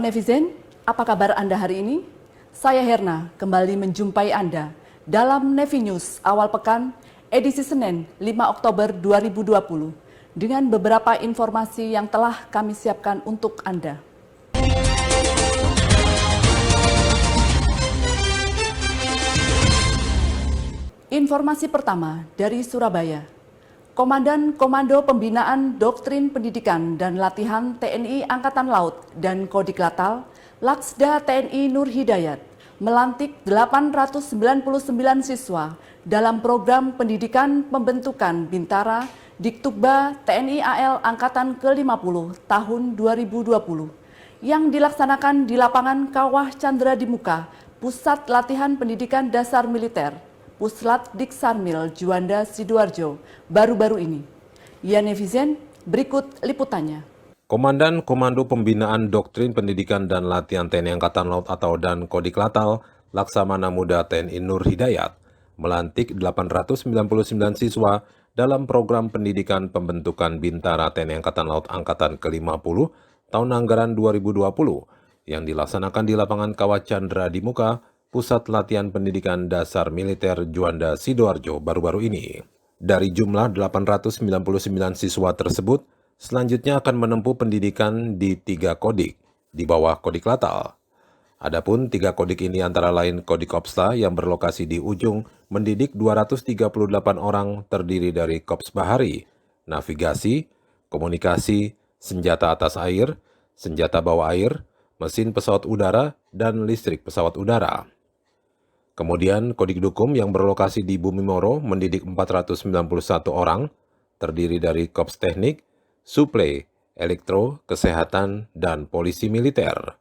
netizen, apa kabar Anda hari ini? Saya Herna, kembali menjumpai Anda dalam Nevi News awal pekan edisi Senin 5 Oktober 2020 dengan beberapa informasi yang telah kami siapkan untuk Anda. Informasi pertama dari Surabaya. Komandan Komando Pembinaan Doktrin Pendidikan dan Latihan TNI Angkatan Laut dan Kodiklatal, Laksda TNI Nur Hidayat, melantik 899 siswa dalam program pendidikan pembentukan Bintara Diktukba TNI AL Angkatan ke-50 tahun 2020 yang dilaksanakan di lapangan Kawah Chandra di Muka, Pusat Latihan Pendidikan Dasar Militer, Puslat Diksarmil Juanda Sidoarjo baru-baru ini. Ya netizen, berikut liputannya. Komandan Komando Pembinaan Doktrin Pendidikan dan Latihan TNI Angkatan Laut atau dan Kodiklatal, Laksamana Muda TNI Nur Hidayat, melantik 899 siswa dalam program pendidikan pembentukan Bintara TNI Angkatan Laut Angkatan ke-50 tahun anggaran 2020 yang dilaksanakan di lapangan Kawah Chandra di Muka, Pusat Latihan Pendidikan Dasar Militer Juanda Sidoarjo baru-baru ini. Dari jumlah 899 siswa tersebut, selanjutnya akan menempuh pendidikan di 3 kodik di bawah Kodiklatal. Adapun 3 kodik ini antara lain Kodik Kopsla yang berlokasi di Ujung mendidik 238 orang terdiri dari Kops Bahari, Navigasi, Komunikasi, Senjata Atas Air, Senjata Bawah Air, Mesin Pesawat Udara, dan Listrik Pesawat Udara. Kemudian Kodik Dukum yang berlokasi di Bumi Moro mendidik 491 orang, terdiri dari Kops Teknik, Suplai, Elektro, Kesehatan, dan Polisi Militer.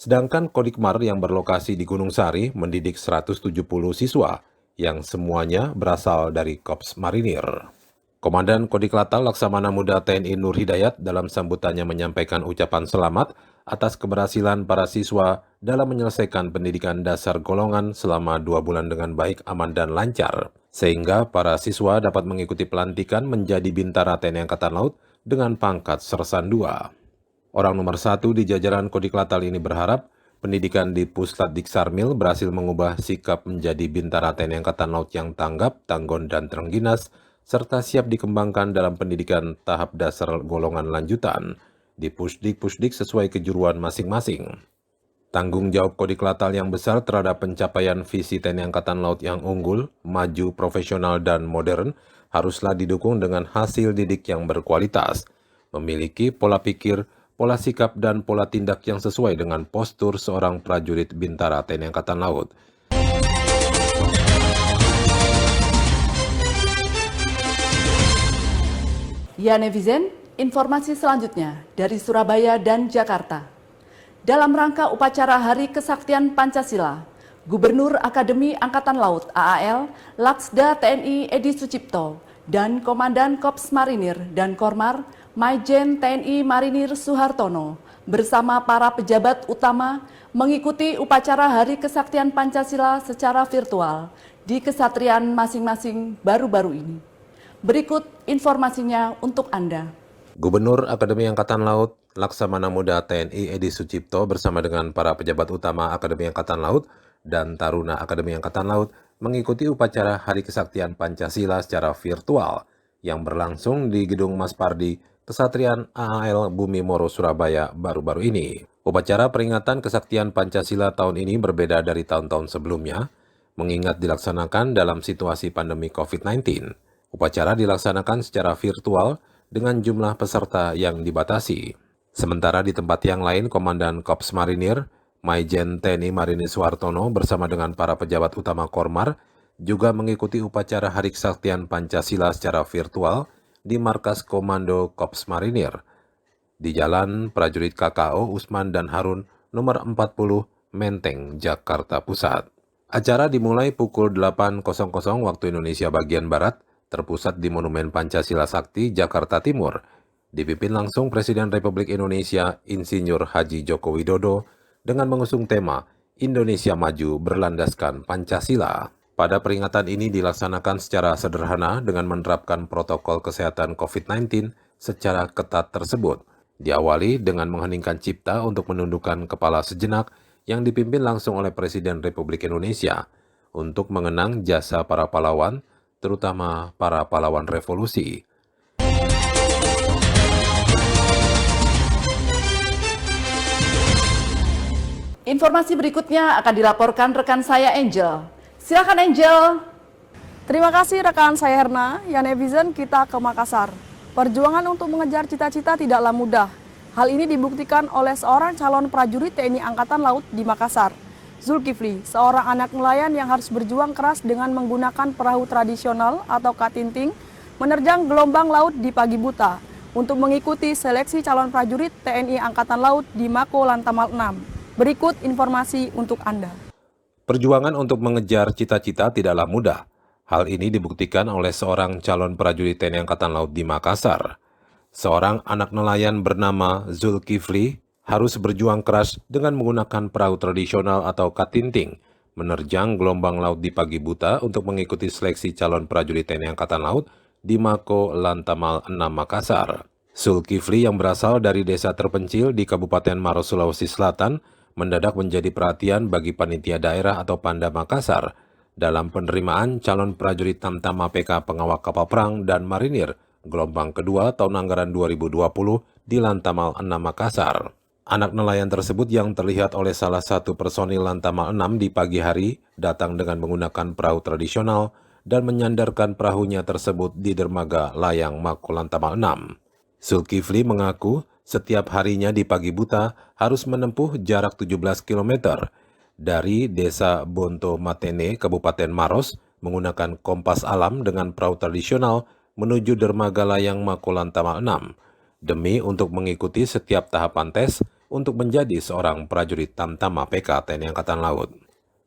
Sedangkan Kodik Mar yang berlokasi di Gunung Sari mendidik 170 siswa, yang semuanya berasal dari Kops Marinir. Komandan Kodiklatal Laksamana Muda TNI Nur Hidayat dalam sambutannya menyampaikan ucapan selamat atas keberhasilan para siswa dalam menyelesaikan pendidikan dasar golongan selama 2 bulan dengan baik, aman, dan lancar, sehingga para siswa dapat mengikuti pelantikan menjadi Bintara TNI Angkatan Laut dengan pangkat Sersan II. Orang nomor 1 di jajaran Kodiklatal ini berharap pendidikan di Puslat Diksarmil berhasil mengubah sikap menjadi Bintara TNI Angkatan Laut yang tanggap, tanggon, dan terengginas, serta siap dikembangkan dalam pendidikan tahap dasar golongan lanjutan di Pusdik sesuai kejuruan masing-masing. Tanggung jawab Kodiklatal yang besar terhadap pencapaian visi TNI Angkatan Laut yang unggul, maju, profesional, dan modern haruslah didukung dengan hasil didik yang berkualitas, memiliki pola pikir, pola sikap, dan pola tindak yang sesuai dengan postur seorang prajurit Bintara TNI Angkatan Laut. Ya netizen, informasi selanjutnya dari Surabaya dan Jakarta. Dalam rangka upacara Hari Kesaktian Pancasila, Gubernur Akademi Angkatan Laut AAL, Laksda TNI Edi Sucipto, dan Komandan Kops Marinir dan Kormar, Maijen TNI Marinir Suhartono, bersama para pejabat utama mengikuti upacara Hari Kesaktian Pancasila secara virtual di kesatrian masing-masing baru-baru ini. Berikut informasinya untuk Anda. Gubernur Akademi Angkatan Laut, Laksamana Muda TNI Edi Sucipto bersama dengan para pejabat utama Akademi Angkatan Laut dan Taruna Akademi Angkatan Laut mengikuti upacara Hari Kesaktian Pancasila secara virtual yang berlangsung di Gedung Mas Pardi, Kesatrian AAL Bumi Moro, Surabaya baru-baru ini. Upacara peringatan Kesaktian Pancasila tahun ini berbeda dari tahun-tahun sebelumnya, mengingat dilaksanakan dalam situasi pandemi COVID-19. Upacara dilaksanakan secara virtual dengan jumlah peserta yang dibatasi. Sementara di tempat yang lain, Komandan Kops Marinir, Maijen TNI Marinir Suhartono bersama dengan para pejabat utama Kormar juga mengikuti upacara Hari Kesaktian Pancasila secara virtual di Markas Komando Kops Marinir di Jalan Prajurit KKO Usman dan Harun nomor 40 Menteng, Jakarta Pusat. Acara dimulai pukul 8.00 waktu Indonesia bagian Barat, terpusat di Monumen Pancasila Sakti, Jakarta Timur, dipimpin langsung Presiden Republik Indonesia Insinyur Haji Joko Widodo dengan mengusung tema Indonesia Maju Berlandaskan Pancasila. Pada peringatan ini dilaksanakan secara sederhana dengan menerapkan protokol kesehatan COVID-19 secara ketat tersebut, Diawali dengan mengheningkan cipta untuk menundukkan kepala sejenak yang dipimpin langsung oleh Presiden Republik Indonesia untuk mengenang jasa para pahlawan, terutama para pahlawan revolusi. Informasi berikutnya akan dilaporkan rekan saya Angel. Silakan Angel. Terima kasih rekan saya Herna. Ya netizen, kita ke Makassar. Perjuangan untuk mengejar cita-cita tidaklah mudah. Hal ini dibuktikan oleh seorang calon prajurit TNI Angkatan Laut di Makassar. Zulkifli, seorang anak nelayan yang harus berjuang keras dengan menggunakan perahu tradisional atau katinting, menerjang gelombang laut di pagi buta untuk mengikuti seleksi calon prajurit TNI Angkatan Laut di Mako Lantamal 6. Berikut informasi untuk Anda. Perjuangan untuk mengejar cita-cita tidaklah mudah. Hal ini dibuktikan oleh seorang calon prajurit TNI Angkatan Laut di Makassar. Seorang anak nelayan bernama Zulkifli harus berjuang keras dengan menggunakan perahu tradisional atau katinting, menerjang gelombang laut di pagi buta untuk mengikuti seleksi calon prajurit TNI Angkatan Laut di Mako Lantamal 6 Makassar. Zulkifli yang berasal dari desa terpencil di Kabupaten Maros, Sulawesi Selatan, mendadak menjadi perhatian bagi panitia daerah atau Panda Makassar dalam penerimaan calon prajurit Tamtama PK Pengawal Kapal Perang dan Marinir gelombang kedua tahun anggaran 2020 di Lantamal 6 Makassar. Anak nelayan tersebut yang terlihat oleh salah satu personil Lantamal 6 di pagi hari datang dengan menggunakan perahu tradisional dan menyandarkan perahunya tersebut di dermaga layang Mako Lantamal 6. Zulkifli mengaku setiap harinya di pagi buta harus menempuh jarak 17 km dari desa Bonto Matene, Kabupaten Maros, menggunakan kompas alam dengan perahu tradisional menuju dermaga layang Mako Lantamal 6, demi untuk mengikuti setiap tahapan tes untuk menjadi seorang prajurit Tamtama PK TNI Angkatan Laut.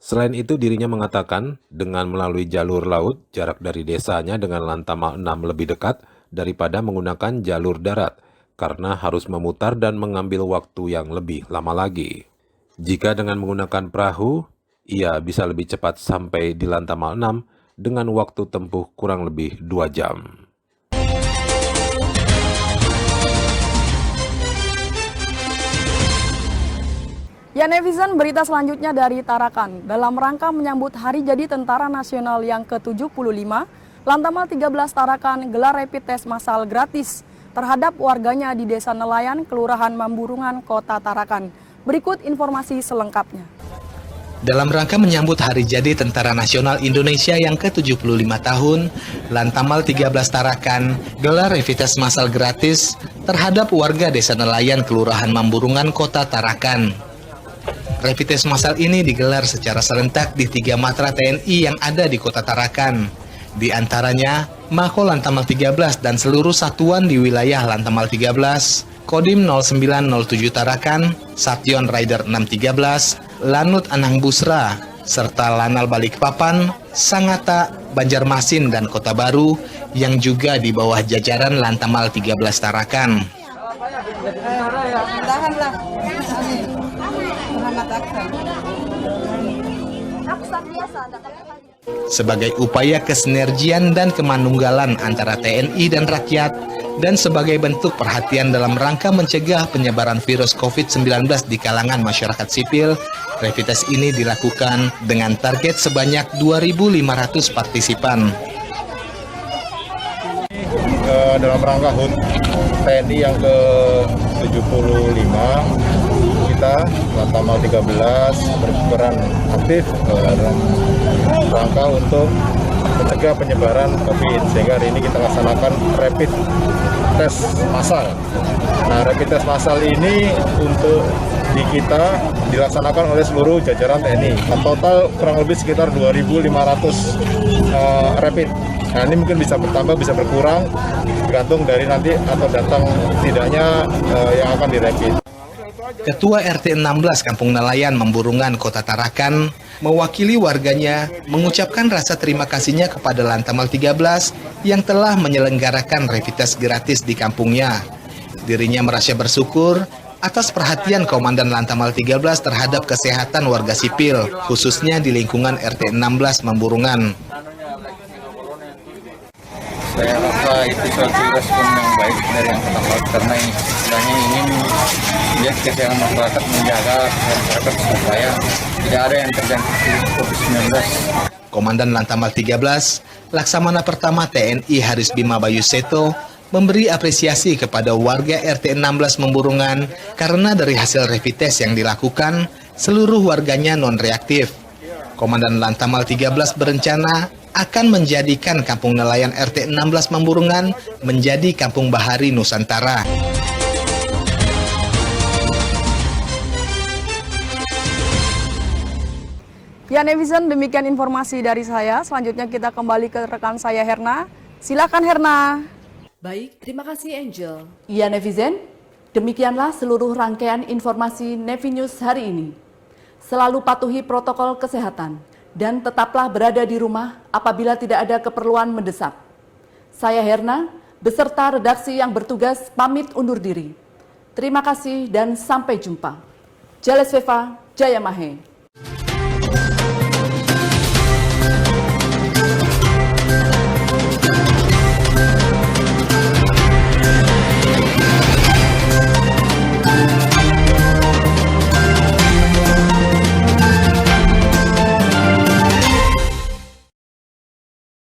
Selain itu, dirinya mengatakan dengan melalui jalur laut, jarak dari desanya dengan Lantamal 6 lebih dekat daripada menggunakan jalur darat, karena harus memutar dan mengambil waktu yang lebih lama lagi. Jika dengan menggunakan perahu, ia bisa lebih cepat sampai di Lantamal 6 dengan waktu tempuh kurang lebih 2 jam. Ya netizen, berita selanjutnya dari Tarakan. Dalam rangka menyambut Hari Jadi Tentara Nasional yang ke-75, Lantamal 13 Tarakan gelar rapid test massal gratis terhadap warganya di Desa Nelayan, Kelurahan Mamburungan, Kota Tarakan. Berikut informasi selengkapnya. Dalam rangka menyambut Hari Jadi Tentara Nasional Indonesia yang ke-75 tahun, Lantamal 13 Tarakan gelar rapid test massal gratis terhadap warga Desa Nelayan, Kelurahan Mamburungan, Kota Tarakan. Rapid test massal ini digelar secara serentak di 3 matra TNI yang ada di Kota Tarakan. Di antaranya, Mako Lantamal 13 dan seluruh satuan di wilayah Lantamal 13, Kodim 0907 Tarakan, Sation Rider 613, Lanut Anang Busra, serta Lanal Balikpapan, Sangatta, Banjarmasin, dan Kota Baru yang juga di bawah jajaran Lantamal 13 Tarakan. Sebagai upaya kesinergian dan kemanunggalan antara TNI dan rakyat, dan sebagai bentuk perhatian dalam rangka mencegah penyebaran virus COVID-19 di kalangan masyarakat sipil, rapid test ini dilakukan dengan target sebanyak 2.500 partisipan. Dalam rangka HUT TNI yang ke-75, kita Lantamal 13 berperan aktif dalam rangka untuk mencegah penyebaran COVID, sehingga hari ini kita laksanakan rapid test massal. Nah, rapid test massal ini untuk di kita dilaksanakan oleh seluruh jajaran TNI. Total kurang lebih sekitar 2.500 rapid. Nah, ini mungkin bisa bertambah, bisa berkurang, tergantung dari nanti atau datang tidaknya yang akan dirapid. Ketua RT 16 Kampung Nelayan Mamburungan, Kota Tarakan, mewakili warganya mengucapkan rasa terima kasihnya kepada Lantamal 13 yang telah menyelenggarakan rapid test gratis di kampungnya. Dirinya merasa bersyukur atas perhatian Komandan Lantamal 13 terhadap kesehatan warga sipil, khususnya di lingkungan RT 16 Mamburungan. Saya rasa itu suatu respon yang baik dari Angkatan Laut karena istilahnya ingin lihat kesehatan masyarakat, menjaga masyarakat supaya tidak ada yang terjangkit COVID-19. Komandan Lantamal 13, Laksamana Pertama TNI Haris Bima Bayu Seto, memberi apresiasi kepada warga RT 16 Memburungan karena dari hasil rapid test yang dilakukan, seluruh warganya non-reaktif. Komandan Lantamal 13 berencana akan menjadikan Kampung Nelayan RT 16 Memburungan menjadi Kampung Bahari Nusantara. Ya netizen, demikian informasi dari saya. Selanjutnya kita kembali ke rekan saya Herna. Silakan Herna. Baik, terima kasih Angel. Ya netizen, demikianlah seluruh rangkaian informasi Nevi News hari ini. Selalu patuhi protokol kesehatan dan tetaplah berada di rumah apabila tidak ada keperluan mendesak. Saya Herna, beserta redaksi yang bertugas pamit undur diri. Terima kasih dan sampai jumpa. Jalesveva Jayamahe.